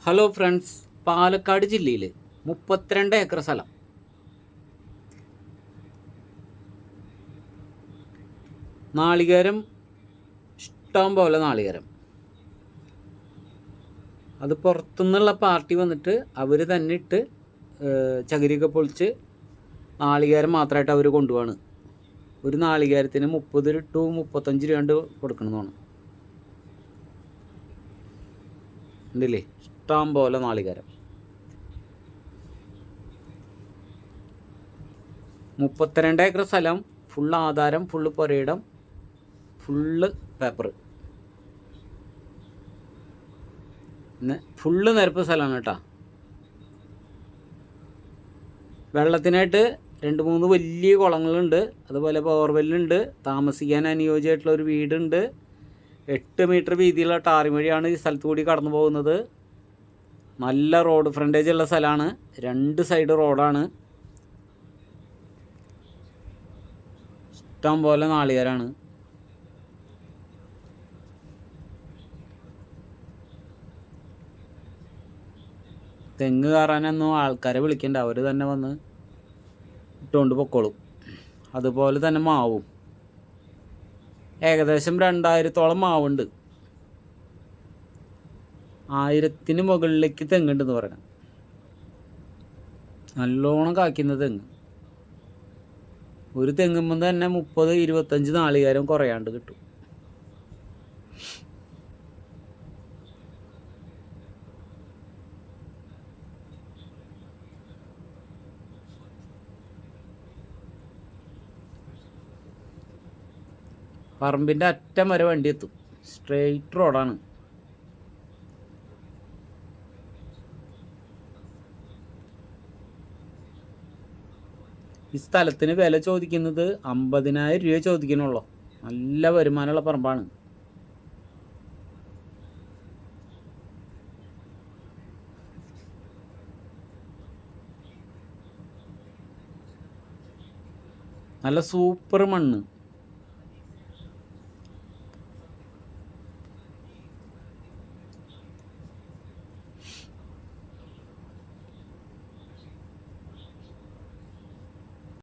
Hello friends, Palakkad ജില്ലയിൽ 32 acre സ്ഥലം. നാളികേരം ഇഷ്ടം പോലെ നാളികേരം. അത് പുറത്തുനിന്നുള്ള പാർട്ടി വന്നിട്ട് അവർ തന്നെ ഇട്ട് ചകിരിയൊക്കെ പൊളിച്ച് നാളികേരം മാത്രമായിട്ട് അവർ കൊണ്ടുപോവാണ്. ഒരു നാളികേരത്തിന് 30 to 35 രൂപ കൊണ്ട് കൊടുക്കണമെന്നാണ്. ഉണ്ടല്ലേ, ഇഷ്ടം പോലെ നാളികേരം. 32 ഏക്കർ സ്ഥലം, ഫുള്ള് ആധാരം, ഫുള്ള് പുരയിടം, ഫുള്ള് പേപ്പർ, ഫുള്ള് നിരപ്പ് സ്ഥലമാണ് കേട്ടോ. വെള്ളത്തിനായിട്ട് 2-3 വലിയ കുളങ്ങളുണ്ട്, അതുപോലെ ബോർവെല്ലുണ്ട്, താമസിക്കാൻ അനുയോജ്യമായിട്ടുള്ള ഒരു വീടുണ്ട്. 8 മീറ്റർ വീതിയുള്ള ടാർ വഴിയാണ് ഈ സ്ഥലത്ത് കൂടി കടന്നു പോകുന്നത്. നല്ല റോഡ് ഫ്രണ്ടേജ് ഉള്ള സ്ഥലമാണ്. 2 സൈഡ് റോഡാണ്. ഇഷ്ടം പോലെ നാളികേരാണ്. തെങ്ങ് കയറാനൊന്നും ആൾക്കാരെ വിളിക്കണ്ട, അവർ തന്നെ വന്ന് ഇട്ടുകൊണ്ട് പൊക്കോളും. അതുപോലെ തന്നെ മാവും ഏകദേശം 2000-ഓളം മാവുണ്ട്. 1000-ന് മുകളിലേക്ക് തെങ്ങുണ്ടെന്ന് പറയണം. നല്ലോണം കായ്ക്കുന്ന തെങ്ങ്. ഒരു തെങ്ങുമ്പോൾ തന്നെ 30-25 നാളികേരം കുറയാണ്ട് കിട്ടും. പറമ്പിൻ്റെ അറ്റം വരെ വണ്ടി എത്തും. സ്ട്രെയിറ്റ് റോഡാണ്. ഈ സ്ഥലത്തിന് വില ചോദിക്കുന്നത് 50,000 രൂപ ചോദിക്കണുള്ളൂ. നല്ല വരുമാനമുള്ള പറമ്പാണ്. നല്ല സൂപ്പർ മണ്ണ്.